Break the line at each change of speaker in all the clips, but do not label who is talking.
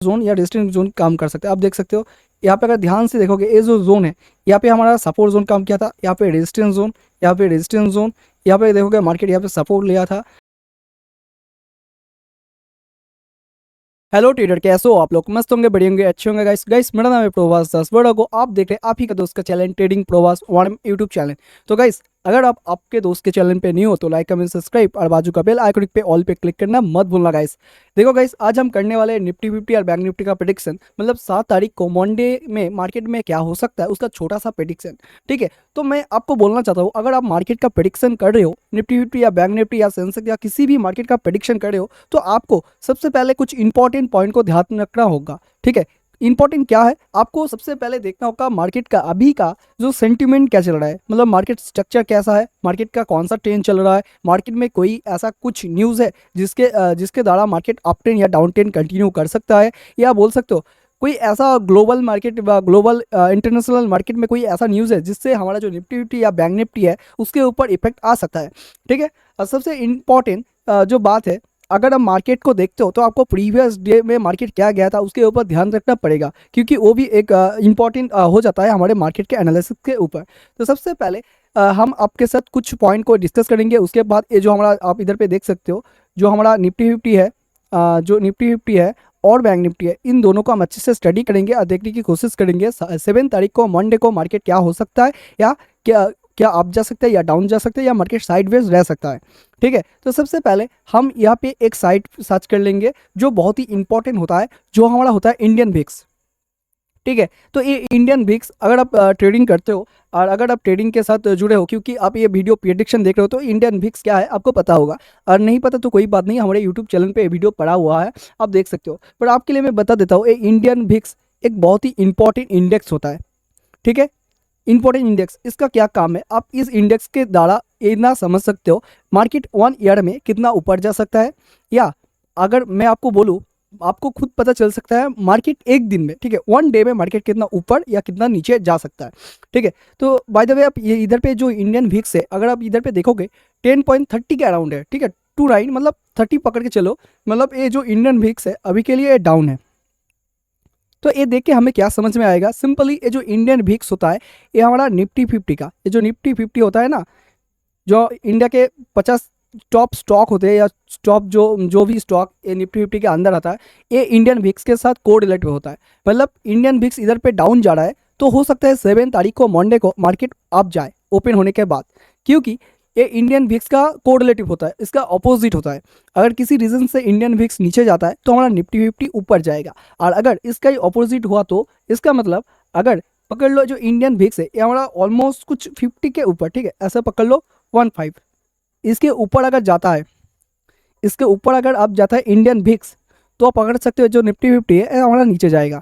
Zone या resistance zone काम कर सकता है। आप देख सकते हो यहाँ पे अगर ध्यान से देखोगे ये जो जोन है यहाँ पे हमारा सपोर्ट जोन काम किया था, यहाँ पे रेजिस्टेंस जोन, यहाँ पे रेजिस्टेंस जोन, यहाँ पे देखोगे मार्केट यहाँ पे सपोर्ट लिया था। हेलो ट्रेडर, कैसे हो आप लोग? मस्त होंगे, बढ़िया होंगे, अच्छे होंगे। गाइस गाइस मेरा नाम है प्रवास दास बड़ा को आप देख रहे हैं आप ही का दोस्त का चैनल ट्रेडिंग प्रवास वन यूट्यूब चैनल। तो गाइस अगर आप आपके दोस्त के चैनल पे नहीं हो तो लाइक कमेंट सब्सक्राइब और बाजू का बेल आइकन पे ऑल पे क्लिक करना मत भूलना गाइस। देखो गाइस आज हम करने वाले हैं निफ्टी 50 और बैंक निफ्टी का प्रेडिक्शन, मतलब 7 तारीख को मंडे में मार्केट में क्या हो सकता है उसका छोटा सा प्रेडिक्शन। ठीक है, तो मैं आपको बोलना चाहता हूँ अगर आप मार्केट का प्रेडिक्शन कर रहे हो, निफ्टी 50 या बैंक निफ्टी या सेंसेक्स या किसी भी मार्केट का प्रेडिक्शन कर रहे हो, तो आपको सबसे पहले कुछ इंपॉर्टेंट पॉइंट को ध्यान में रखना होगा। ठीक है, इंपॉर्टेंट क्या है, आपको सबसे पहले देखना होगा मार्केट का अभी का जो सेंटिमेंट क्या चल रहा है, मतलब मार्केट स्ट्रक्चर कैसा है, मार्केट का कौन सा ट्रेंड चल रहा है, मार्केट में कोई ऐसा कुछ न्यूज़ है जिसके द्वारा मार्केट अप ट्रेंड या डाउन ट्रेंड कंटिन्यू कर सकता है, या बोल सकते हो कोई ऐसा ग्लोबल मार्केट व ग्लोबल इंटरनेशनल मार्केट में कोई ऐसा न्यूज़ है जिससे हमारा जो निफ्टी फिफ्टी या बैंक निफ्टी है उसके ऊपर इफेक्ट आ सकता है। ठीक है, और सबसे इम्पॉर्टेंट जो बात है, अगर आप मार्केट को देखते हो तो आपको प्रीवियस डे में मार्केट क्या गया था उसके ऊपर ध्यान रखना पड़ेगा, क्योंकि वो भी एक इम्पॉर्टेंट हो जाता है हमारे मार्केट के एनालिसिस के ऊपर। तो सबसे पहले हम आपके साथ कुछ पॉइंट को डिस्कस करेंगे, उसके बाद ये जो हमारा आप इधर पे देख सकते हो जो हमारा निफ्टी फिफ्टी है, जो निफ्टी फिफ्टी है और बैंक निफ्टी है, इन दोनों को हम अच्छे से स्टडी करेंगे और देखने की कोशिश करेंगे 7 तारीख को मंडे को मार्केट क्या हो सकता है, या क्या क्या अप जा सकता है या डाउन जा सकता है या मार्केट साइडवेज रह सकता है। ठीक है, तो सबसे पहले हम यहाँ पे एक साइट सर्च कर लेंगे जो बहुत ही इंपॉर्टेंट होता है, जो हमारा होता है इंडियन विक्स। ठीक है, तो ये इंडियन विक्स अगर आप ट्रेडिंग करते हो और अगर आप ट्रेडिंग के साथ जुड़े हो, क्योंकि आप ये वीडियो प्रेडिक्शन देख रहे हो तो इंडियन विक्स क्या है आपको पता होगा, और नहीं पता तो कोई बात नहीं, हमारे यूट्यूब चैनल पे ये वीडियो पड़ा हुआ है, आप देख सकते हो। पर आपके लिए मैं बता देता हूँ, ये इंडियन विक्स एक बहुत ही इंपॉर्टेंट इंडेक्स होता है। ठीक है, इंपॉर्टेंट इंडेक्स, इसका क्या काम है, आप इस इंडेक्स के द्वारा इतना समझ सकते हो मार्केट 1 ईयर में कितना ऊपर जा सकता है, या अगर मैं आपको बोलूँ आपको खुद पता चल सकता है मार्केट एक दिन में, ठीक है, 1 डे में मार्केट कितना ऊपर या कितना नीचे जा सकता है। ठीक है, तो बाय द वे आप ये इधर पे जो इंडियन विक्स है अगर आप इधर पे देखोगे 10.30 के अराउंड है। ठीक है, 29 मतलब 30 पकड़ के चलो, मतलब ये जो इंडियन विक्स है अभी के लिए डाउन है। तो ये देख के हमें क्या समझ में आएगा, सिंपली ये जो इंडियन विक्स होता है ये हमारा निफ्टी 50 का, ये जो निफ्टी 50 होता है ना, जो इंडिया के 50 टॉप स्टॉक होते हैं या टॉप जो जो भी स्टॉक ये निफ्टी 50 के अंदर आता है, ये इंडियन विक्स के साथ कोरिलेट होता है। मतलब इंडियन विक्स इधर पे डाउन जा रहा है तो हो सकता है 7 तारीख को मंडे को मार्केट अप जाए ओपन होने के बाद, क्योंकि ये इंडियन विक्स का कोरिलेटिव होता है, इसका अपोजिट होता है। अगर किसी रीज़न से इंडियन विक्स नीचे जाता है तो हमारा निफ्टी 50 ऊपर जाएगा, और अगर इसका ही अपोजिट हुआ तो इसका मतलब अगर पकड़ लो जो इंडियन विक्स है ये हमारा ऑलमोस्ट कुछ 50 के ऊपर, ठीक है, ऐसा पकड़ लो 15, इसके ऊपर अगर जाता है, इसके ऊपर अगर आप जाता है इंडियन विक्स, तो आप पकड़ सकते हो जो निफ्टी 50 है हमारा नीचे जाएगा।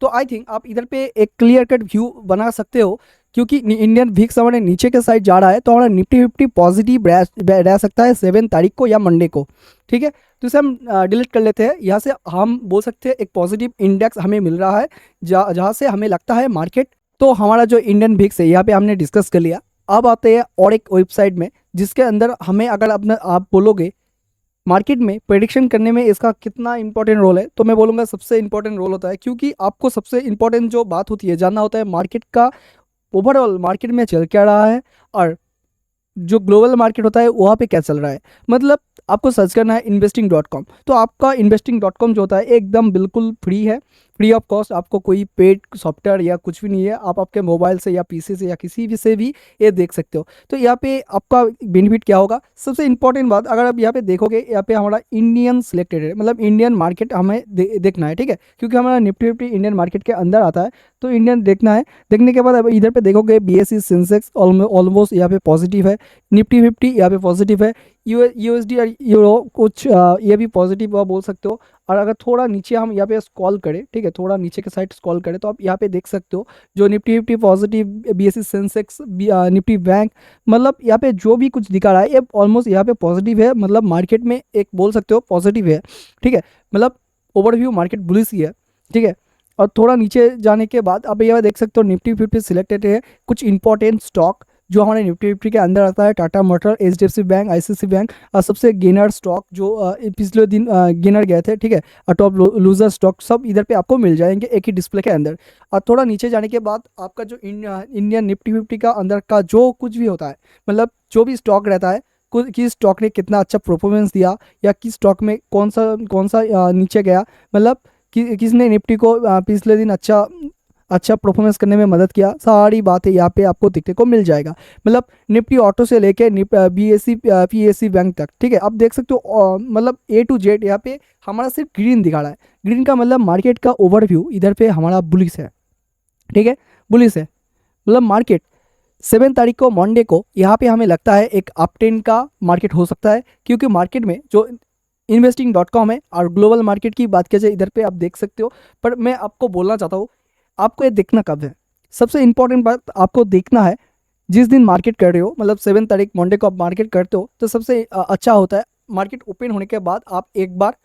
तो आई थिंक आप इधर पे एक क्लियर कट व्यू बना सकते हो, क्योंकि इंडियन विक्स हमारे नीचे के साइड जा रहा है तो हमारा निफ्टी 50 पॉजिटिव रह सकता है 7 तारीख को या मंडे को। ठीक है, तो इसे हम डिलीट कर लेते हैं, यहाँ से हम बोल सकते हैं एक पॉजिटिव इंडेक्स हमें मिल रहा है जहाँ से हमें लगता है मार्केट। तो हमारा जो इंडियन विक्स है यहाँ पे हमने डिस्कस कर लिया। अब आते हैं और एक वेबसाइट में जिसके अंदर हमें अगर अपना आप बोलोगे मार्केट में प्रेडिक्शन करने में इसका कितना इंपॉर्टेंट रोल है, तो मैं बोलूँगा सबसे इंपॉर्टेंट रोल होता है, क्योंकि आपको सबसे इंपॉर्टेंट जो बात होती है जानना होता है मार्केट का ओवरऑल मार्केट में चल क्या रहा है, और जो ग्लोबल मार्केट होता है वहाँ पे क्या चल रहा है। मतलब आपको सर्च करना है investing.com, तो आपका investing.com जो होता है एकदम बिल्कुल फ्री है, फ्री ऑफ कॉस्ट, आपको कोई पेड सॉफ्टवेयर या कुछ भी नहीं है, आप आपके मोबाइल से या पीसी से या किसी भी से भी ये देख सकते हो। तो यहाँ पे आपका बेनिफिट क्या होगा, सबसे इंपॉर्टेंट बात अगर आप यहाँ पे देखोगे यहाँ पे हमारा इंडियन सिलेक्टेड है, मतलब इंडियन मार्केट हमें देखना है। ठीक है, क्योंकि हमारा निफ्टी 50 इंडियन मार्केट के अंदर आता है तो इंडियन देखना है। देखने के बाद अब इधर पे देखोगे BSE सेंसेक्स ऑलमोस्ट यहाँ पे पॉजिटिव है, निफ्टी 50 यहाँ पे पॉजिटिव है, USD और यूरो कुछ ये भी पॉजिटिव बोल सकते हो। और अगर थोड़ा नीचे हम यहाँ पे स्क्रॉल करें, ठीक है, थोड़ा नीचे के साइड स्क्रॉल करें तो आप यहाँ पे देख सकते हो जो Nifty 50 positive, BSE Sensex, Nifty bank, मतलब यहाँ पे जो भी कुछ दिखा रहा है ये ऑलमोस्ट यहाँ पे पॉजिटिव है, मतलब मार्केट में एक बोल सकते हो पॉजिटिव है। ठीक है, मतलब ओवरव्यू मार्केट बुलिश ही है। ठीक है, और थोड़ा नीचे जाने के बाद आप यहाँ देख सकते हो निफ्टी 50 सिलेक्टेड है कुछ इंपॉर्टेंट स्टॉक जो हमारे निफ्टी फिफ्टी के अंदर आता है Tata motor, HDFC bank, ICICI bank और सबसे गेनर स्टॉक जो पिछले दिन गेनर गए थे, ठीक है, और टॉप लूजर स्टॉक सब इधर पे आपको मिल जाएंगे एक ही डिस्प्ले के अंदर। और थोड़ा नीचे जाने के बाद आपका जो इंडियन निफ्टी फिफ्टी का अंदर का जो कुछ भी होता है, मतलब जो भी स्टॉक रहता है, किस स्टॉक ने कितना अच्छा परफॉर्मेंस दिया या किस स्टॉक में कौन सा नीचे गया, मतलब किसने निफ्टी को पिछले दिन अच्छा परफॉर्मेंस करने में मदद किया, सारी बातें यहाँ पे आपको देखने को मिल जाएगा। मतलब निफ्टी ऑटो से लेके BSE PSE बैंक तक, ठीक है, आप देख सकते हो मतलब A to Z यहाँ पे हमारा सिर्फ ग्रीन दिखा रहा है। ग्रीन का मतलब मार्केट का ओवरव्यू इधर पे हमारा बुलिश है, ठीक है, बुलिश है। मतलब मार्केट 7 तारीख को मंडे को यहाँ पे हमें लगता है एक अप ट्रेंड का मार्केट हो सकता है, क्योंकि मार्केट में जो investing.com है और ग्लोबल मार्केट की बात किया जाए इधर पे आप देख सकते हो। पर मैं आपको बोलना चाहता हूँ, आपको ये देखना कब है, सबसे इंपॉर्टेंट बात आपको देखना है जिस दिन मार्केट कर रहे हो, मतलब 7 तारीख मंडे को आप मार्केट करते हो तो सबसे अच्छा होता है मार्केट ओपन होने के बाद आप एक बार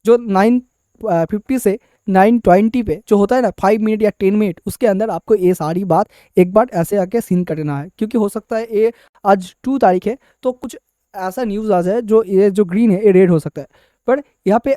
जो 9:50 से 9:20 पे जो होता है ना 5 मिनट या 10 मिनट, उसके अंदर आपको ये सारी बात एक बार ऐसे आके सीन करना है, क्योंकि हो सकता है ये आज 2 तारीख है तो कुछ ऐसा न्यूज़ आ जाए जो ये जो ग्रीन है ये रेड हो सकता है। पर यहाँ पे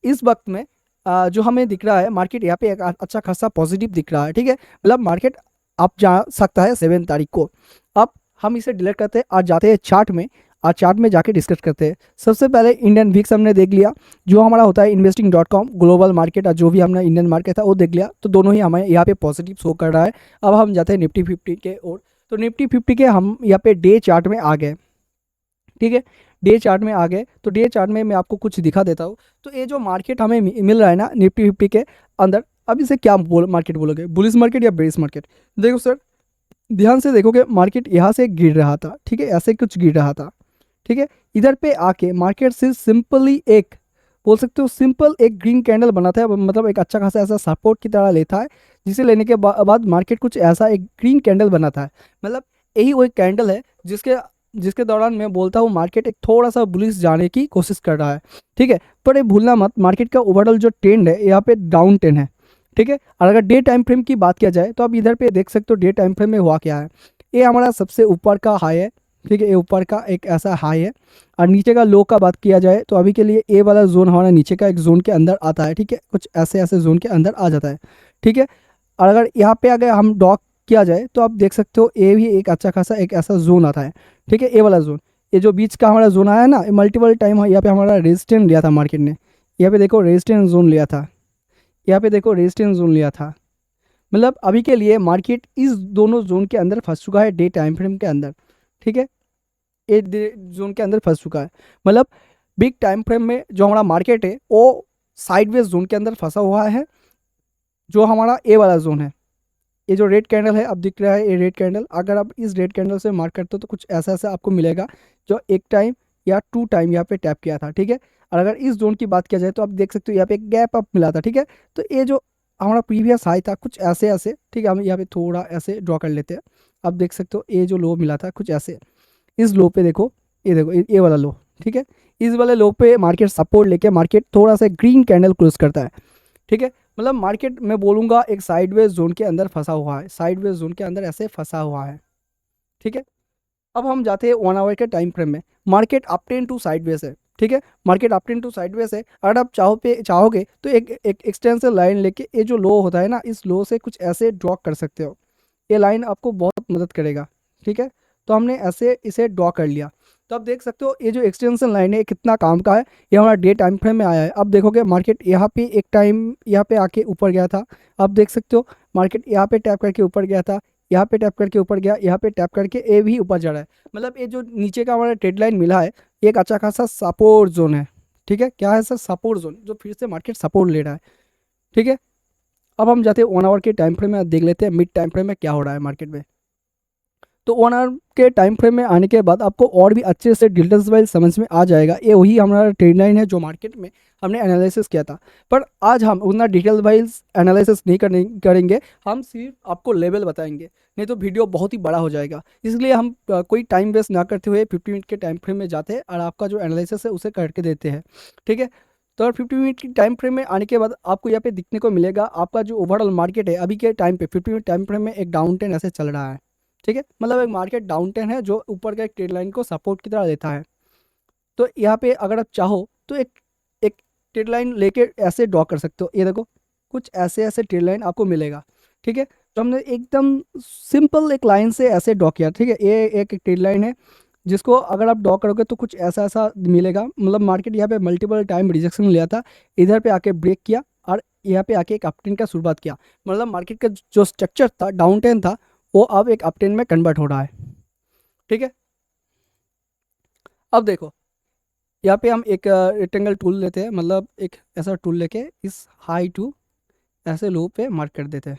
इस वक्त में जो हमें दिख रहा है मार्केट यहाँ पे एक अच्छा खासा पॉजिटिव दिख रहा है, ठीक है, मतलब मार्केट आप जा सकता है 7 तारीख को। अब हम इसे डिलीट करते हैं और जाते हैं चार्ट में, और चार्ट में जाके डिस्कस करते हैं। सबसे पहले इंडियन विक्स हमने देख लिया, जो हमारा होता है investing.com ग्लोबल मार्केट, और जो भी हमने इंडियन मार्केट था वो देख लिया, तो दोनों ही हमें यहाँ पे पॉजिटिव शो कर रहा है। अब हम जाते हैं निफ्टी फिफ्टी के ओर, तो निफ्टी फिफ्टी के हम यहाँ पे डे चार्ट में आ गए, ठीक है, डे चार्ट में आ गए। तो डे चार्ट में मैं आपको कुछ दिखा देता हूँ। तो ये जो मार्केट हमें मिल रहा है ना निफ्टी फिफ्टी के अंदर, अब इसे क्या मार्केट बोलोगे, बुलिश मार्केट या बेरिश मार्केट? देखो सर, ध्यान से देखोगे मार्केट यहाँ से गिर रहा था, ठीक है, ऐसे कुछ गिर रहा था, ठीक है, इधर पे आके मार्केट से सिंपली एक बोल सकते हो सिंपल एक ग्रीन कैंडल बनाता है, मतलब एक अच्छा खासा ऐसा सपोर्ट की तरह लेता है, जिसे लेने के बाद मार्केट कुछ ऐसा एक ग्रीन कैंडल बनाता है। मतलब यही वो एक कैंडल है जिसके जिसके दौरान मैं बोलता हूँ मार्केट एक थोड़ा सा बुलिश जाने की कोशिश कर रहा है, ठीक है। पर ये भूलना मत, मार्केट का ओवरऑल जो ट्रेंड है यहाँ पे डाउन ट्रेंड है, ठीक है। और अगर डे टाइम फ्रेम की बात किया जाए तो आप इधर पे देख सकते हो डे टाइम फ्रेम में हुआ क्या है। ये हमारा सबसे ऊपर का हाई है, ठीक है, ये ऊपर का एक ऐसा हाई है, और नीचे का लो का बात किया जाए तो अभी के लिए ए वाला जोन हमारा नीचे का एक जोन के अंदर आता है, ठीक है, कुछ ऐसे ऐसे जोन के अंदर आ जाता है, ठीक है। और अगर यहाँ पे अगर हम डॉक किया जाए तो आप देख सकते हो ए भी एक अच्छा खासा एक ऐसा जोन आता है, ठीक है, ए वाला जोन। ये जो बीच का हमारा जोन आया ना, मल्टीपल टाइम यहाँ पे हमारा रेजिस्टेंस लिया था मार्केट ने, यहाँ पे देखो रेजिस्टेंस जोन लिया था, यहाँ पे देखो रेजिस्टेंस जोन लिया था। मतलब अभी के लिए मार्केट इस दोनों जोन के अंदर फंस चुका है डे टाइम फ्रेम के अंदर, ठीक है, ए जोन के अंदर फंस चुका है। मतलब बिग टाइम फ्रेम में जो हमारा मार्केट है वो साइडवेज जोन के अंदर फंसा हुआ है, जो हमारा ए वाला जोन है। ये जो रेड कैंडल है अब दिख रहा है, ये रेड कैंडल, अगर आप इस रेड कैंडल से मार्क करते हो तो कुछ ऐसा ऐसा आपको मिलेगा जो एक टाइम या 2 टाइम यहाँ पे टैप किया था, ठीक है। और अगर इस जोन की बात किया जाए तो आप देख सकते हो यहाँ पे एक गैप अप मिला था, ठीक है। तो ये जो हमारा प्रीवियस हाई था कुछ ऐसे ऐसे, ठीक है, हम यहाँ पे थोड़ा ऐसे ड्रॉ कर लेते हैं। आप देख सकते हो ये जो लो मिला था कुछ ऐसे, इस लो पे देखो, ये देखो ये वाला लो, ठीक है, इस वाले लो पे मार्केट सपोर्ट लेके मार्केट थोड़ा सा ग्रीन कैंडल क्लोज करता है, ठीक है। मतलब मार्केट मैं बोलूँगा एक साइडवेज जोन के अंदर फंसा हुआ है, साइडवेज जोन के अंदर ऐसे फंसा हुआ है, ठीक है। अब हम जाते हैं 1 आवर के टाइम फ्रेम में, market up trend to sideways है, ठीक है, market up trend to sideways है। अगर आप चाहोगे तो एक एक्सटेंसिव लाइन लेके ये जो लो होता है ना, इस लो से कुछ ऐसे ड्रॉ कर सकते हो, ये लाइन आपको बहुत मदद करेगा, ठीक है। तो हमने ऐसे इसे ड्रॉ कर लिया। तो आप देख सकते हो ये जो एक्सटेंशन लाइन है कितना काम का है, ये हमारा डे टाइम फ्रेम में आया है। अब देखोगे मार्केट यहाँ पे एक टाइम यहाँ पे आके ऊपर गया था, आप देख सकते हो मार्केट यहाँ पे टैप करके ऊपर गया था, यहाँ पे टैप करके ऊपर गया, यहाँ पे टैप करके ये भी ऊपर जा रहा है। मतलब ये जो नीचे का हमारा ट्रेड लाइन मिला है ये एक अच्छा खासा सपोर्ट जोन है, ठीक है, क्या है सर, सपोर्ट जोन, जो फिर से मार्केट सपोर्ट ले रहा है, ठीक है। अब हम जाते हैं 1 आवर के टाइम फ्रेम में, देख लेते हैं मिड टाइम फ्रेम में क्या हो रहा है मार्केट में। तो 1 आवर के टाइम फ्रेम में आने के बाद आपको और भी अच्छे से डिटेल्स वाइज समझ में आ जाएगा। ये वही हमारा ट्रेंड लाइन है जो मार्केट में हमने एनालिसिस किया था। पर आज हम उतना डिटेल वाइज एनालिसिस नहीं करेंगे, हम सिर्फ आपको लेवल बताएंगे, नहीं तो वीडियो बहुत ही बड़ा हो जाएगा। इसलिए हम कोई टाइम वेस्ट ना करते हुए 50 मिनट के टाइम फ्रेम में जाते हैं और आपका जो एनालिसिस है उसे करके देते हैं, ठीक है। तो 50 मिनट की टाइम फ्रेम में आने के बाद आपको यहाँ पे दिखने को मिलेगा आपका जो ओवरऑल मार्केट है अभी के टाइम पे 50 मिनट टाइम फ्रेम में एक डाउन ट्रेंड ऐसे चल रहा है, ठीक है, मतलब एक मार्केट डाउन ट्रेंड है जो ऊपर का एक ट्रेड लाइन को सपोर्ट की तरह देता है। तो यहाँ पे अगर आप चाहो तो एक एक ट्रेड लाइन लेके ऐसे ड्रॉ कर सकते हो, ये देखो कुछ ऐसे ऐसे ट्रेड लाइन आपको मिलेगा। ठीक है, तो हमने एकदम सिंपल एक लाइन से ऐसे ड्रॉ किया। ठीक है, ये एक ट्रेड लाइन है जिसको अगर आप ड्रॉ करोगे तो कुछ ऐसा ऐसा मिलेगा। मतलब मार्केट यहाँ पे मल्टीपल टाइम रिजेक्शन लिया था, इधर पे आके ब्रेक किया और यहाँ पे आके एक अपट्रेंड का शुरुआत किया। मतलब मार्केट का जो स्ट्रक्चर था डाउन ट्रेंड था वो अब एक अपट्रेंड में कन्वर्ट हो रहा है। ठीक है, अब देखो यहाँ पे हम एक रेक्टेंगल टूल लेते हैं, मतलब एक ऐसा टूल लेके इस हाई टू ऐसे लो पे मार्क कर देते हैं।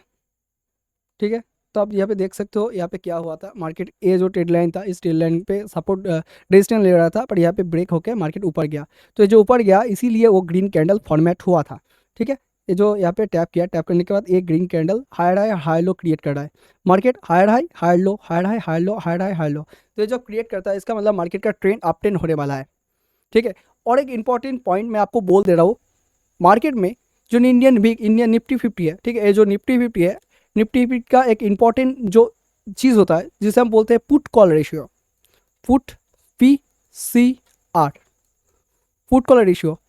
ठीक है, तो आप यहाँ पे देख सकते हो यहाँ पे क्या हुआ था। मार्केट ये जो ट्रेड लाइन था इस ट्रेड लाइन पे सपोर्ट रेजिस्टेंस ले रहा था, पर यहाँ पे ब्रेक होकर मार्केट ऊपर गया। तो ये जो ऊपर गया इसीलिए वो ग्रीन कैंडल फॉर्मेट हुआ था। ठीक है, ये जो यहाँ पे टैप किया, टैप करने के बाद एक green candle higher high high low create कर रहा है। Market higher high higher low higher high higher low higher high higher low, तो ये जो क्रिएट करता है इसका मतलब मार्केट का ट्रेंड अप ट्रेंड होने वाला है। ठीक है, और एक इंपॉर्टेंट पॉइंट मैं आपको बोल दे रहा हूँ, मार्केट में जो इंडियन निफ्टी 50 है, ठीक है, ये जो निफ्टी 50 है, निफ्टी 50 का एक इंपॉर्टेंट जो चीज़ होता है जिसे हम बोलते हैं put call ratio, put PCR, put call ratio,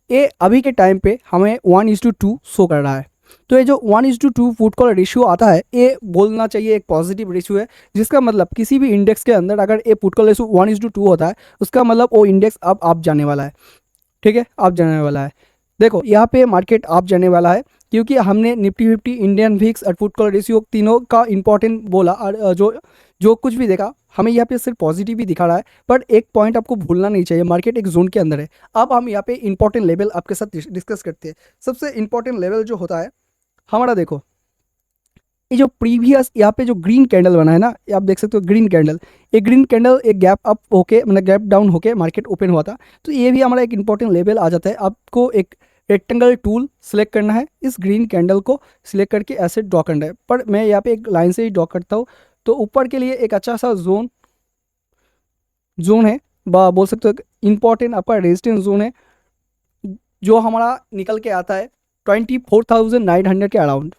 ये अभी के टाइम पे हमें 1:2 शो कर रहा है। तो ये जो 1:2 पुट कॉल रेशियो आता है ये बोलना चाहिए एक पॉजिटिव रेशियो है, जिसका मतलब किसी भी इंडेक्स के अंदर अगर ये पुट कॉल रेशियो 1:2 होता है उसका मतलब वो इंडेक्स अब आप जाने वाला है। ठीक है, आप जाने वाला है। देखो यहाँ पे मार्केट आप जाने वाला है क्योंकि हमने निफ्टी 50 इंडियन विक्स और पुट कॉल रेशियो तीनों का इंपॉर्टेंट बोला, और जो जो कुछ भी देखा हमें यहाँ पे सिर्फ पॉजिटिव ही दिखा रहा है। बट एक पॉइंट आपको भूलना नहीं चाहिए, मार्केट एक जोन के अंदर है। अब हम यहाँ पे इंपॉर्टेंट लेवल आपके साथ डिस्कस करते हैं। सबसे इंपॉर्टेंट लेवल जो होता है हमारा, देखो ये जो प्रीवियस यहाँ पे जो ग्रीन कैंडल बना है ना, ये आप देख सकते हो ग्रीन कैंडल, एक ग्रीन कैंडल एक गैप अप होके मतलब गैप डाउन होके मार्केट ओपन हुआ था। तो ये भी हमारा एक इंपॉर्टेंट लेवल आ जाता है। आपको एक रेक्टेंगल टूल सेलेक्ट करना है, इस ग्रीन कैंडल को सिलेक्ट करके ऐसे ड्रॉ करना है। पर मैं यहाँ पे एक लाइन से ही ड्रॉ करता हूँ। तो ऊपर के लिए एक अच्छा सा जोन जोन है, बोल सकते हो इंपॉर्टेंट आपका रेजिस्टेंस जोन है जो हमारा निकल के आता है 24,900 के अराउंड।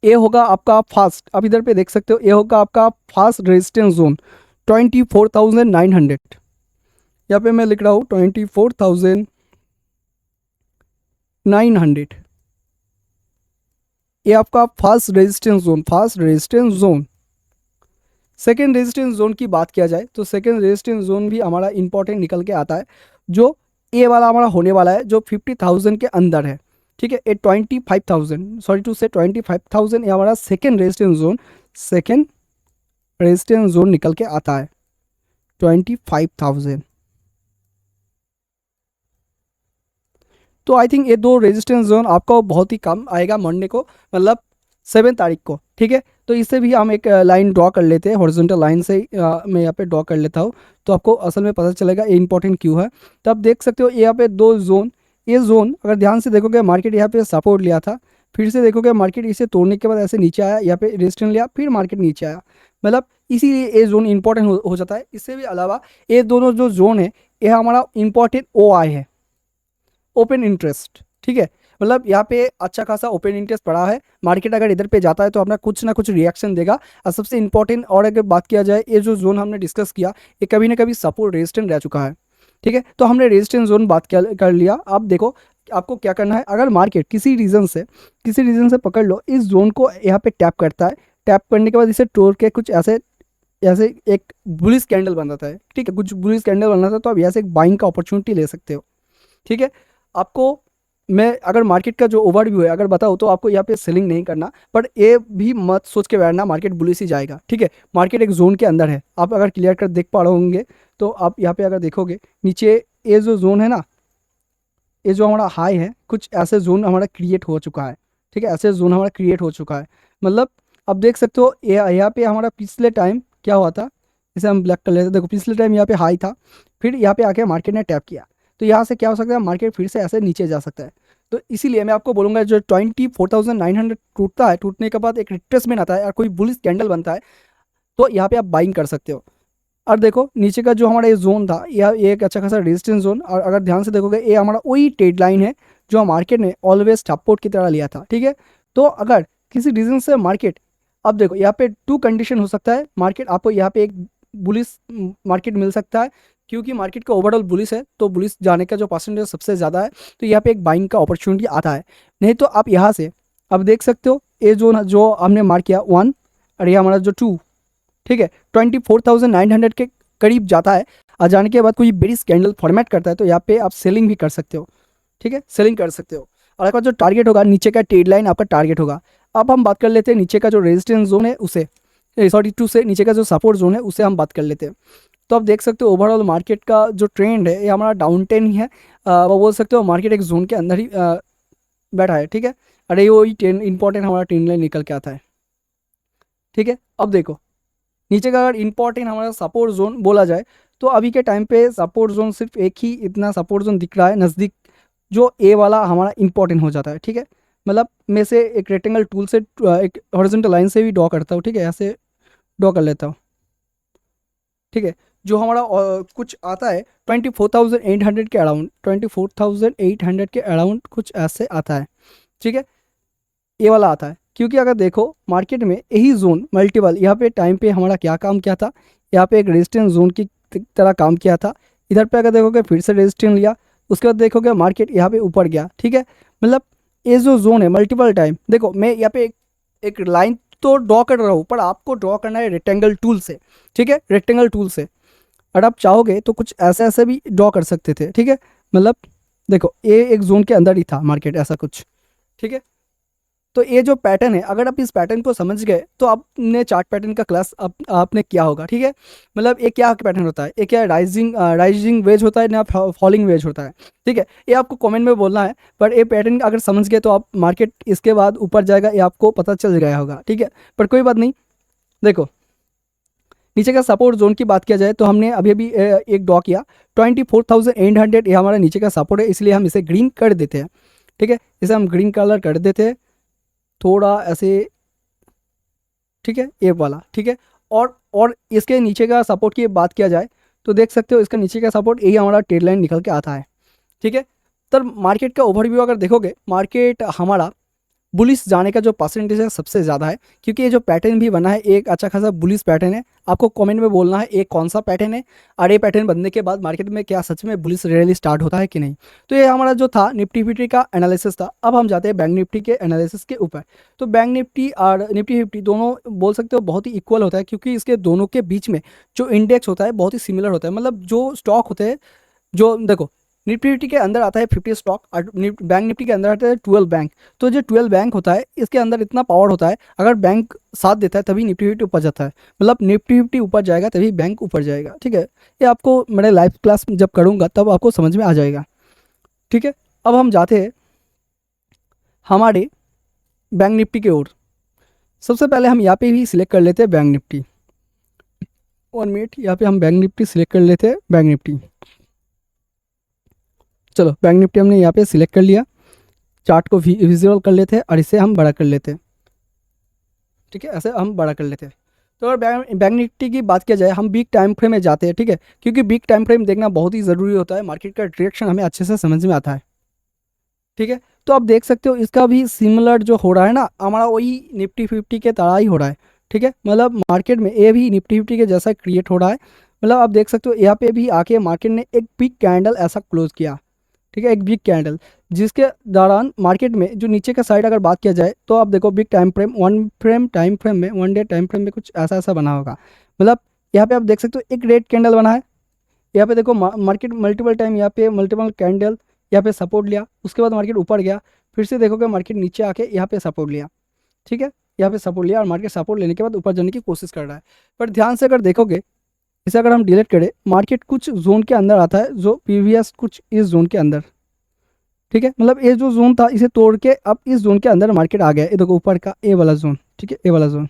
ये होगा आपका फास्ट, आप इधर पे देख सकते हो, ये होगा आपका फास्ट रेजिस्टेंस जोन 24,900। यहाँ पे मैं लिख रहा हूँ 24,900, ये आपका fast resistance zone, fast resistance zone. Second resistance zone की बात किया जाए तो सेकेंड रेजिस्टेंस जोन भी हमारा इंपॉर्टेंट निकल के आता है, जो ये वाला हमारा होने वाला है जो 50,000 के अंदर है। ठीक है, ये 25,000, सॉरी टू से 25,000 ये हमारा second resistance zone, second resistance zone निकल के आता है 25,000। तो आई थिंक ये दो रेजिस्टेंस जोन आपको बहुत ही कम आएगा मंडे को, मतलब 7 तारीख को। ठीक है, तो इससे भी हम एक लाइन ड्रॉ कर लेते हैं, हॉरिजॉन्टल लाइन से मैं यहाँ पे ड्रॉ कर लेता हूँ तो आपको असल में पता चलेगा ये इंपॉर्टेंट क्यों है। तो आप देख सकते हो यहाँ पे दो जोन, ये जोन अगर ध्यान से देखोगे मार्केट यहाँ पे सपोर्ट लिया था, फिर से देखोगे मार्केट इसे तोड़ने के बाद ऐसे नीचे आया, यहाँ पे रेजिस्टेंस लिया, फिर मार्केट नीचे आया। मतलब इसीलिए ये जोन इंपॉर्टेंट हो जाता है। इससे भी अलावा ये दोनों जो जोन है ये हमारा इंपॉर्टेंट OI है, ओपन इंटरेस्ट। ठीक है, मतलब यहाँ पे अच्छा खासा ओपन इंटरेस्ट पड़ा है। मार्केट अगर इधर पे जाता है तो अपना कुछ ना कुछ रिएक्शन देगा। और सबसे इंपॉर्टेंट और अगर बात किया जाए, ये जो जोन हमने डिस्कस किया ये कभी ना कभी सपोर्ट रेजिस्टेंस रह चुका है। ठीक है, तो हमने रेजिस्टेंस जोन बात कर लिया। अब देखो आपको क्या करना है, अगर मार्केट किसी रीज़न से पकड़ लो इस जोन को यहाँ पे टैप करता है, टैप करने के बाद इसे तोड़ के कुछ ऐसे ऐसे एक बुलिश कैंडल बनाता है। ठीक है, कुछ बुलिश कैंडल बनाता है तो आप यहाँ से एक बाइंग का अपॉर्चुनिटी ले सकते हो। ठीक है, आपको मैं अगर मार्केट का जो ओवरव्यू है अगर बताऊँ तो आपको यहाँ पे सेलिंग नहीं करना, पर ये भी मत सोच के बैठना मार्केट बुलिश ही जाएगा। ठीक है, मार्केट एक जोन के अंदर है, आप अगर क्लियर कर देख पा रहे होंगे तो आप यहाँ पे अगर देखोगे नीचे ये जो जोन है ना, ये जो हमारा हाई है, कुछ ऐसे जोन हमारा क्रिएट हो चुका है। ठीक है, ऐसे जोन हमारा क्रिएट हो चुका है। मतलब अब देख सकते हो यहाँ पे हमारा पिछले टाइम क्या हुआ था, इसे हम ब्लैक कर लेते हैं। देखो पिछले टाइम यहाँ पे हाई था, फिर यहाँ पे आके मार्केट ने टैप किया, तो यहाँ से क्या हो सकता है मार्केट फिर से ऐसे नीचे जा सकता है। तो इसीलिए मैं आपको बोलूँगा जो 24,900 टूटता है, टूटने के बाद एक रिट्रेसमेंट आता है और कोई बुलिश कैंडल बनता है तो यहाँ पे आप बाइंग कर सकते हो। और देखो नीचे का जो हमारा ये जोन था ये एक अच्छा खासा रेजिस्टेंस जोन, और अगर ध्यान से देखोगे ये हमारा वही ट्रेड लाइन है जो मार्केट ने ऑलवेज सपोर्ट की तरह लिया था। ठीक है, तो अगर किसी रीज़न से मार्केट अब देखो यहाँ पे टू कंडीशन हो सकता है, मार्केट आपको यहाँ पे एक बुलिस मार्केट मिल सकता है, क्योंकि मार्केट का ओवरऑल बुलिस है, तो बुलिस जाने का जो परसेंटेज सबसे ज़्यादा है, तो यहाँ पे एक बाइंग का अपॉर्चुनिटी आता है। नहीं तो आप यहाँ से अब देख सकते हो ये जो हमने मार्क किया 1 और ये हमारा जो 2, ठीक है, 24,900 के करीब जाता है। और जाने के बाद कोई बेरिश कैंडल फॉर्मेट करता है तो यहाँ पे आप सेलिंग भी कर सकते हो, ठीक है, सेलिंग कर सकते हो। और आपका जो टारगेट होगा नीचे का ट्रेड लाइन आपका टारगेट होगा। अब हम बात कर लेते हैं नीचे का जो रेजिस्टेंस जोन है उसे, सॉरी टू से नीचे का जो सपोर्ट जोन है उसे हम बात कर लेते हैं। तो आप देख सकते हो ओवरऑल मार्केट का जो ट्रेंड है ये हमारा डाउन टेन ही है, वो बोल सकते हो मार्केट एक जोन के अंदर ही बैठा है, ठीक है। अरे वही टेन इंपॉर्टेंट हमारा ट्रेंड लाइन निकल के आता है, ठीक है। अब देखो नीचे का अगर इंपॉर्टेंट हमारा सपोर्ट जोन बोला जाए तो अभी के टाइम पे सपोर्ट जोन सिर्फ एक ही इतना सपोर्ट जोन दिख रहा है नज़दीक, जो ए वाला हमारा इंपॉर्टेंट हो जाता है, ठीक है। मतलब मैं से एक रेक्टेंगल टूल से एक हॉरिजॉन्टल लाइन से भी ड्रॉ करता हूँ, ठीक है, ऐसे ड्रॉ कर लेता हूँ, ठीक है। जो हमारा कुछ आता है 24,800 के अराउंड, 24,800 के अराउंड कुछ ऐसे आता है, ठीक है, ये वाला आता है। क्योंकि अगर देखो मार्केट में यही जोन मल्टीपल यहाँ पे टाइम पे हमारा क्या काम किया था, यहाँ पे एक रेजिस्टेंस जोन की तरह काम किया था। इधर पे अगर देखोगे फिर से रेजिस्टेंस लिया, उसके बाद देखोगे मार्केट यहाँ पे ऊपर गया, ठीक है। मतलब ये जो जोन है मल्टीपल टाइम, देखो मैं यहाँ पे एक लाइन तो ड्रॉ कर रहा हूँ, पर आपको ड्रॉ करना है रेक्टेंगल टूल से, ठीक है, रेक्टेंगल टूल से। अगर आप चाहोगे तो कुछ ऐसे ऐसे भी ड्रॉ कर सकते थे, ठीक है। मतलब देखो ये एक जोन के अंदर ही था मार्केट ऐसा कुछ, ठीक है। तो ये जो पैटर्न है अगर आप इस पैटर्न को समझ गए तो आपने चार्ट पैटर्न का क्लास आपने किया होगा, ठीक है। मतलब ये क्या पैटर्न होता है, ये क्या राइजिंग वेज होता है ना फॉलिंग वेज होता है, ठीक है। ये आपको कमेंट में बोलना है, पर ये पैटर्न अगर समझ गए तो आप मार्केट इसके बाद ऊपर जाएगा ये आपको पता चल गया होगा, ठीक है। पर कोई बात नहीं, देखो नीचे का सपोर्ट जोन की बात किया जाए तो हमने अभी अभी एक ड्रॉ किया 24,800, ये हमारा नीचे का सपोर्ट है, इसलिए हम इसे ग्रीन कर देते हैं, ठीक है। इसे हम ग्रीन कलर कर देते हैं थोड़ा ऐसे, ठीक है, ये वाला, ठीक है। और इसके नीचे का सपोर्ट की बात किया जाए तो देख सकते हो इसका नीचे का सपोर्ट यही हमारा ट्रेड लाइन निकल के आता है, ठीक है। तब मार्केट का ओवरव्यू अगर देखोगे मार्केट हमारा बुलिस जाने का जो परसेंटेज है सबसे ज़्यादा है, क्योंकि ये जो पैटर्न भी बना है एक अच्छा खासा बुलिस पैटर्न है। आपको कमेंट में बोलना है एक कौन सा पैटर्न है, और ये पैटर्न बनने के बाद मार्केट में क्या सच में बुलिस रैली स्टार्ट होता है कि नहीं। तो ये हमारा जो था निफ्टी फिफ्टी का एनालिसिस था। अब हम जाते हैं बैंक निफ्टी के एनालिसिस के ऊपर। तो बैंक निफ्टी और निफ्टी फिफ्टी दोनों बोल सकते हो बहुत ही इक्वल होता है, क्योंकि इसके दोनों के बीच में जो इंडेक्स होता है बहुत ही सिमिलर होता है। मतलब जो स्टॉक होते हैं, जो देखो निफ्टी फिफ्टी के अंदर आता है 50 स्टॉक और बैंक निफ्टी के अंदर आता है 12 बैंक। तो जो 12 बैंक होता है इसके अंदर इतना पावर होता है, अगर बैंक साथ देता है तभी निफ्टी फिफ्टी ऊपर जाता है। मतलब निफ्टी फिफ्टी ऊपर जाएगा तभी बैंक ऊपर जाएगा, ठीक है। ये आपको मेरे लाइव क्लास जब करूँगा तब आपको समझ में आ जाएगा, ठीक है। अब हम जाते हैं हमारे बैंक निफ्टी की ओर। सबसे पहले हम यहाँ पे भी सिलेक्ट कर लेते हैं बैंक निफ्टी। 1 मिनट, यहाँ पे हम बैंक निफ्टी सिलेक्ट कर लेते हैं, बैंक निफ्टी। चलो बैंक निफ्टी हमने यहाँ पे सिलेक्ट कर लिया, चार्ट को विजुअल कर लेते हैं और इसे हम बड़ा कर लेते हैं, ठीक है, ऐसे हम बड़ा कर लेते हैं। तो अगर बैंक निफ्टी की बात किया जाए हम बिग टाइम फ्रेम में जाते हैं, ठीक है, क्योंकि बिग टाइम फ्रेम देखना बहुत ही ज़रूरी होता है, मार्केट का डायरेक्शन हमें अच्छे से समझ में आता है, ठीक है। तो आप देख सकते हो इसका भी सिमिलर जो हो रहा है ना हमारा वही निफ्टी फिफ्टी के तरह ही हो रहा है, ठीक है। मतलब मार्केट में ये भी निफ्टी फिफ्टी के जैसा क्रिएट हो रहा है। मतलब आप देख सकते हो यहाँ पे भी आके मार्केट ने एक बिग कैंडल ऐसा क्लोज किया, ठीक है, एक बिग कैंडल, जिसके दौरान मार्केट में जो नीचे का साइड अगर बात किया जाए तो आप देखो big time frame one day time frame में कुछ ऐसा ऐसा बना होगा। मतलब यहाँ पे आप देख सकते हो एक रेड कैंडल बना है, यहाँ पे देखो मार्केट मल्टीपल टाइम यहाँ पे मल्टीपल कैंडल यहाँ पे सपोर्ट लिया, उसके बाद मार्केट ऊपर गया, फिर से देखोगे मार्केट नीचे आके यहाँ पे सपोर्ट लिया, ठीक है, यहाँ पे सपोर्ट लिया और मार्केट सपोर्ट लेने के बाद ऊपर जाने की कोशिश कर रहा है। पर ध्यान से अगर देखोगे इसे अगर हम डिलीट करें मार्केट कुछ जोन के अंदर आता है, जो प्रीवियस कुछ इस जोन के अंदर, ठीक है। मतलब ये जो जोन था इसे तोड़ के अब इस जोन के अंदर मार्केट आ गया, ये देखो ऊपर का ए वाला जोन, ठीक है, ए वाला जोन,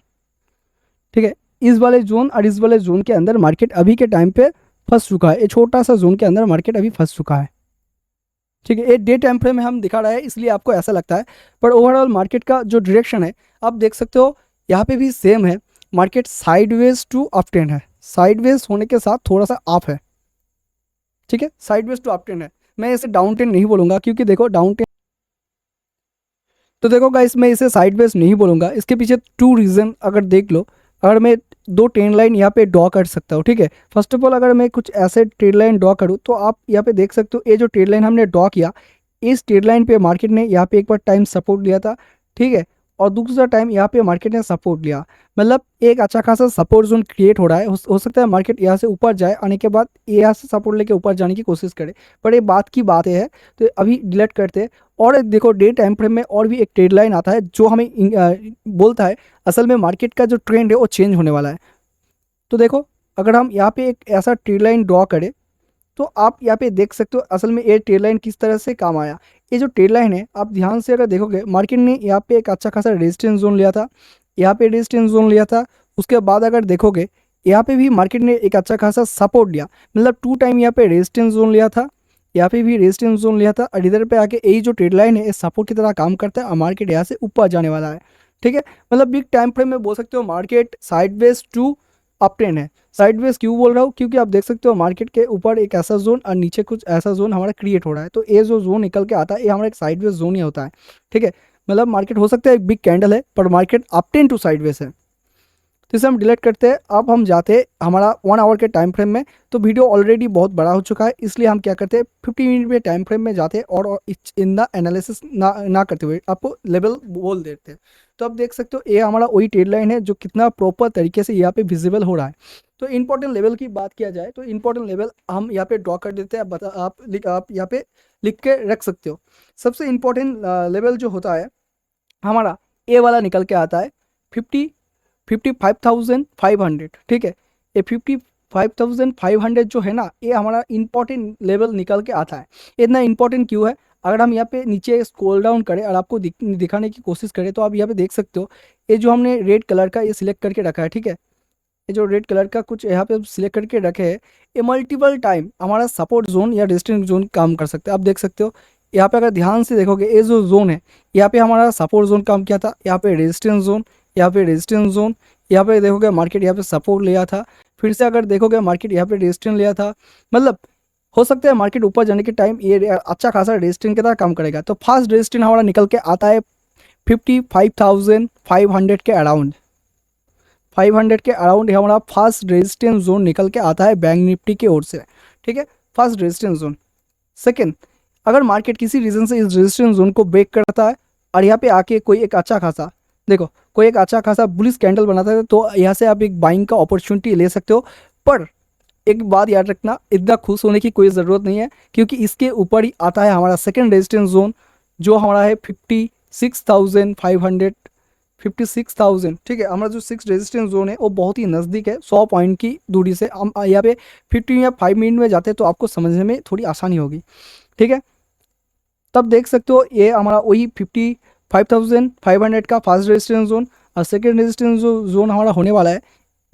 ठीक है। इस वाले जोन और इस वाले जोन के अंदर मार्केट अभी के टाइम पे फंस चुका है, ये छोटा सा जोन के अंदर मार्केट अभी फंस चुका है, ठीक है। ये डे टाइम फ्रेम में हम दिखा रहा है इसलिए आपको ऐसा लगता है, पर ओवरऑल मार्केट का जो डायरेक्शन है आप देख सकते हो यहाँ पे भी सेम है। Market sideways to up trend है, साइडवेज होने के साथ थोड़ा सा अप है, ठीक है, साइडवेज टू अप ट्रेंड है। मैं इसे डाउन ट्रेंड नहीं बोलूँगा, क्योंकि देखो डाउन ट्रेंड तो देखो गाइस, मैं इसे साइडवेज नहीं बोलूँगा, इसके पीछे टू रीज़न अगर देख लो। अगर मैं दो ट्रेन लाइन यहाँ पे ड्रॉ कर सकता हूँ, ठीक है। फर्स्ट ऑफ ऑल अगर मैं कुछ ऐसे ट्रेन लाइन ड्रॉ करूँ तो आप यहाँ पे देख सकते हो, ये जो ट्रेन लाइन हमने ड्रॉ किया, इस ट्रेन लाइन पे मार्केट ने यहाँ पे एक बार टाइम सपोर्ट लिया था, ठीक है। और दूसरा टाइम यहाँ पे मार्केट ने सपोर्ट लिया, मतलब एक अच्छा खासा सपोर्ट जोन क्रिएट हो रहा है। हो सकता है मार्केट यहाँ से ऊपर जाए, आने के बाद यहाँ से सपोर्ट लेके ऊपर जाने की कोशिश करे, पर ये बात की बात है। तो अभी डिलीट करते हैं। और एक देखो, डे टाइम फ्रेम में और भी एक ट्रेड लाइन आता है जो हमें बोलता है असल में मार्केट का जो ट्रेंड है वो चेंज होने वाला है। तो देखो, अगर हम यहाँ पे एक ऐसा ट्रेड लाइन ड्रॉ करें तो आप यहाँ पे देख सकते हो असल में ये ट्रेड लाइन किस तरह से काम आया। ये जो ट्रेड लाइन है, आप ध्यान से अगर देखोगे, मार्केट ने यहाँ पे एक अच्छा खासा रेजिस्टेंस जोन लिया था, यहाँ पे रेजिस्टेंस जोन लिया था। उसके बाद अगर देखोगे, यहाँ पे भी मार्केट ने एक अच्छा खासा सपोर्ट लिया, मतलब टू टाइम यहाँ पे रेजिस्टेंस जोन लिया था, यहाँ पे भी रेजिस्टेंस जोन लिया था। और इधर पे आके यही जो ट्रेड लाइन है ये सपोर्ट की तरह काम करता है और मार्केट यहाँ से ऊपर जाने वाला है, ठीक है। मतलब बिग टाइम फ्रेम में बोल सकते हो market sideways to up trend है। साइडवेज क्यों बोल रहा हूँ, क्योंकि आप देख सकते हो मार्केट के ऊपर एक ऐसा जोन और नीचे कुछ ऐसा जोन हमारा क्रिएट हो रहा है। तो ये जो जोन निकल के आता है ये हमारा एक साइडवेज जोन ही होता है, ठीक है। मतलब मार्केट हो सकता है एक बिग कैंडल है, पर market up trend to sideways है। तो इसे हम डिलीट करते हैं। अब हम जाते हैं हमारा 1 आवर के टाइम फ्रेम में। तो वीडियो ऑलरेडी बहुत बड़ा हो चुका है, इसलिए हम क्या करते हैं 50 मिनट में टाइम फ्रेम में जाते हैं और इन द एनालिसिस ना करते हुए आपको लेवल बोल देते हैं। तो आप देख सकते हो ये हमारा वही ट्रेड लाइन है जो कितना प्रॉपर तरीके से यहाँ पे विजिबल हो रहा है। तो इंपॉर्टेंट लेवल की बात किया जाए तो इंपॉर्टेंट लेवल हम यहाँ पे ड्रॉ कर देते हैं। आप यहाँ पे लिख के रख सकते हो। सबसे इंपॉर्टेंट लेवल जो होता है हमारा, ए वाला निकल के आता है 55,500, ठीक है। ये 55,500 जो है ना, ये हमारा इंपॉर्टेंट लेवल निकल के आता है। इतना इंपॉर्टेंट क्यों है, अगर हम यहाँ पे नीचे स्क्रॉल डाउन करें और आपको दिखाने की कोशिश करें तो आप यहाँ पे देख सकते हो, ये जो हमने रेड कलर का ये सिलेक्ट करके रखा है, ठीक है। ये जो रेड कलर का कुछ यहाँ पे सिलेक्ट करके रखे हैं, ये मल्टीपल टाइम हमारा सपोर्ट जोन या रेजिस्टेंस जोन काम कर सकते हैं। आप देख सकते हो यहाँ पे अगर ध्यान से देखोगे, ये जो जोन है यहाँ पे हमारा सपोर्ट जोन काम किया था, यहाँ पे रेजिस्टेंस जोन, यहाँ पे रेजिस्टेंस जोन, यहाँ पे देखोगे मार्केट यहाँ पे सपोर्ट लिया था, फिर से अगर देखोगे मार्केट यहाँ पे रेजिस्टेंस लिया था। मतलब हो सकता है मार्केट ऊपर जाने के टाइम ये अच्छा खासा रेजिस्टेंस की तरह काम करेगा। तो फर्स्ट रेजिस्टेंस हमारा निकल के आता है 55,500 के अराउंड। 500 के अराउंड हमारा फर्स्ट रेजिस्टेंस जोन निकल के आता है बैंक निफ्टी की ओर से, ठीक है। First resistance zone. सेकंड, अगर मार्केट किसी रीज़न से इस रेजिस्टेंस जोन को ब्रेक करता है और यहाँ पे आके कोई एक अच्छा खासा, देखो कोई एक अच्छा खासा बुलिश कैंडल बनाता है, तो यहाँ से आप एक बाइंग का अपॉर्चुनिटी ले सकते हो। पर एक बात याद रखना, इतना खुश होने की कोई ज़रूरत नहीं है, क्योंकि इसके ऊपर ही आता है हमारा सेकेंड रेजिस्टेंस जोन जो हमारा है 56,500, 56,000, ठीक है। हमारा जो 6 रेजिस्टेंस जोन है वो बहुत ही नज़दीक है, 100 पॉइंट की दूरी से। हम यहाँ पे 50 या 5 मिनट में जाते हैं तो आपको समझने में थोड़ी आसानी होगी, ठीक है। तब देख सकते हो ये हमारा वही 55,500 का फर्स्ट रेजिस्टेंस जोन और सेकेंड रेजिस्टेंस जोन हमारा होने वाला है।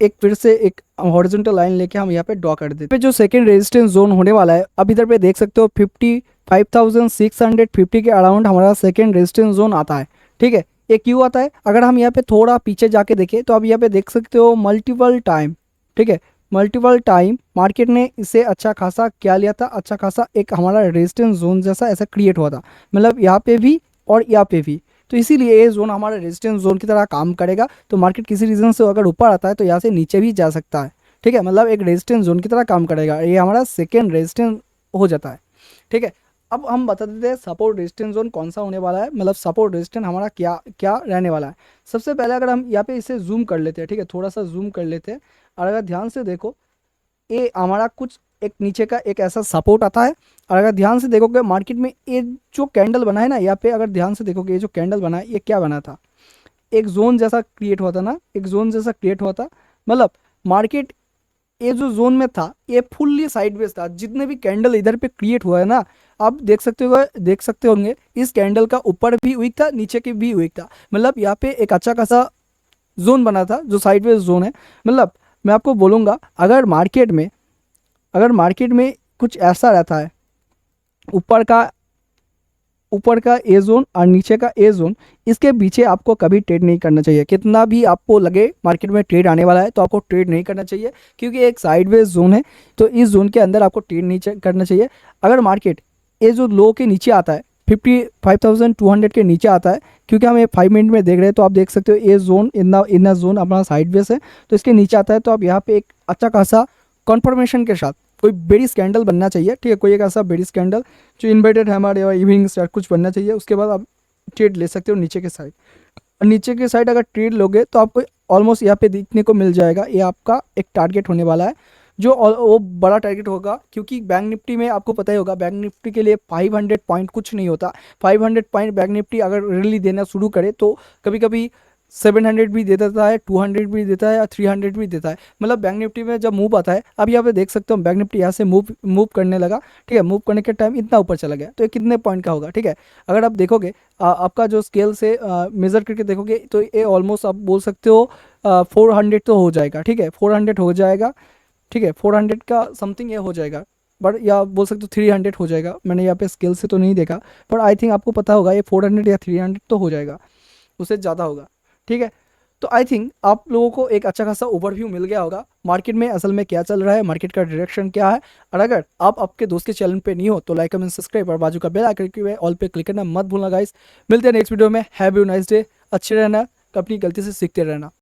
एक फिर से एक हॉरिजॉन्टल लाइन लेके हम यहाँ पे ड्रॉ कर देते हैं। जो सेकेंड रेजिस्टेंस जोन होने वाला है, अब इधर पे देख सकते हो 55,650 के अराउंड हमारा सेकेंड रेजिस्टेंस जोन आता है, ठीक है। ये क्यों आता है, अगर हम यहाँ पे थोड़ा पीछे जाके देखें तो आप यहाँ पे देख सकते हो मल्टीपल टाइम, ठीक है। मल्टीपल टाइम मार्केट ने इसे अच्छा खासा क्या लिया था, अच्छा खासा एक हमारा रेजिस्टेंस जोन जैसा ऐसा क्रिएट हुआ था, मतलब यहाँ पे भी और यहाँ पे भी। तो इसीलिए ये जोन हमारा रेजिस्टेंस जोन की तरह काम करेगा। तो मार्केट किसी रीज़न से अगर ऊपर आता है तो यहाँ से नीचे भी जा सकता है, ठीक है। मतलब एक रेजिस्टेंस जोन की तरह काम करेगा, ये हमारा सेकेंड रेजिस्टेंस हो जाता है, ठीक है। अब हम बता देते हैं सपोर्ट रेजिस्टेंस जोन कौन सा होने वाला है, मतलब सपोर्ट रेजिस्टेंस हमारा क्या क्या रहने वाला है। सबसे पहले अगर हम यहाँ पे इसे जूम कर लेते हैं, ठीक है, थोड़ा सा जूम कर लेते हैं, और अगर ध्यान से देखो ये हमारा कुछ एक नीचे का एक ऐसा सपोर्ट आता है। और अगर ध्यान से देखोगे मार्केट में ये जो कैंडल बना है ना, यहाँ पे अगर ध्यान से देखोगे ये जो कैंडल बना है ये क्या बना था, एक जोन जैसा क्रिएट हुआ था ना, एक जोन जैसा क्रिएट हुआ था। मतलब मार्केट ये जो जोन में था ये फुल्ली साइडवेज था। जितने भी कैंडल इधर पे क्रिएट हुआ है ना, आप देख सकते होंगे इस कैंडल का ऊपर भी वीक था, नीचे के भी वीक था। मतलब यहाँ पे एक अच्छा खासा जोन बना था जो साइडवेज जोन है। मतलब मैं आपको बोलूँगा, अगर मार्केट में कुछ ऐसा रहता है, ऊपर का ए जोन और नीचे का ए जोन, इसके पीछे आपको कभी ट्रेड नहीं करना चाहिए। कितना भी आपको लगे मार्केट में ट्रेड आने वाला है तो आपको ट्रेड नहीं करना चाहिए, क्योंकि एक साइडवेज जोन है। तो इस जोन के अंदर आपको ट्रेड नहीं करना चाहिए। अगर मार्केट ये जो लो के नीचे आता है 55,200 के नीचे आता है, क्योंकि हम ये 5 मिनट में देख रहे हैं, तो आप देख सकते हो ये जोन इन जोन अपना साइडवेज है, तो इसके नीचे आता है। तो आप यहाँ पे एक अच्छा खासा कॉन्फर्मेशन के साथ कोई बेरिश कैंडल बनना चाहिए, ठीक है, कोई एक ऐसा बेरिश कैंडल जो इन्वर्टेड हैमर या इवनिंग स्टार कुछ बनना चाहिए। उसके बाद आप ट्रेड ले सकते हो नीचे के साइड। और नीचे के साइड अगर ट्रेड लोगे तो आपको ऑलमोस्ट यहाँ पे देखने को मिल जाएगा, ये आपका एक टारगेट होने वाला है, जो वो बड़ा टारगेट होगा, क्योंकि बैंक निफ्टी में आपको पता ही होगा, बैंक निफ्टी के लिए 500 पॉइंट कुछ नहीं होता। 500 पॉइंट बैंक निफ्टी अगर रैली देना शुरू करे तो कभी कभी 700 भी दे देता है, 200 भी देता है, या 300 भी देता है। मतलब बैंक निफ्टी में जब मूव आता है, अब यहाँ पे देख सकते हो बैंक निफ्टी यहाँ से मूव मूव करने लगा, ठीक है, मूव करने के टाइम इतना ऊपर चला गया, तो ये कितने पॉइंट का होगा, ठीक है। अगर आप देखोगे आपका जो स्केल से मेज़र करके देखोगे तो ये ऑलमोस्ट आप बोल सकते हो 400 तो हो जाएगा, ठीक है, 400 हो जाएगा, ठीक है, 400 का समथिंग ये हो जाएगा। बट या बोल सकते हो 300 हो जाएगा, मैंने यहाँ पे स्केल से तो नहीं देखा, पर आई थिंक आपको पता होगा ये 400 या 300 तो हो जाएगा, उससे ज़्यादा होगा, ठीक है। तो आई थिंक आप लोगों को एक अच्छा खासा ओवरव्यू मिल गया होगा मार्केट में असल में क्या चल रहा है, मार्केट का डायरेक्शन क्या है। और अगर आप आपके दोस्त के चैनल पे नहीं हो तो लाइक कमेंट सब्सक्राइब और बाजू का बेल आइकन के ऑल पे क्लिक करना मत भूलना गाइस। मिलते हैं नेक्स्ट वीडियो में। Have you nice day. अच्छे रहना, अपनी गलती से सीखते रहना।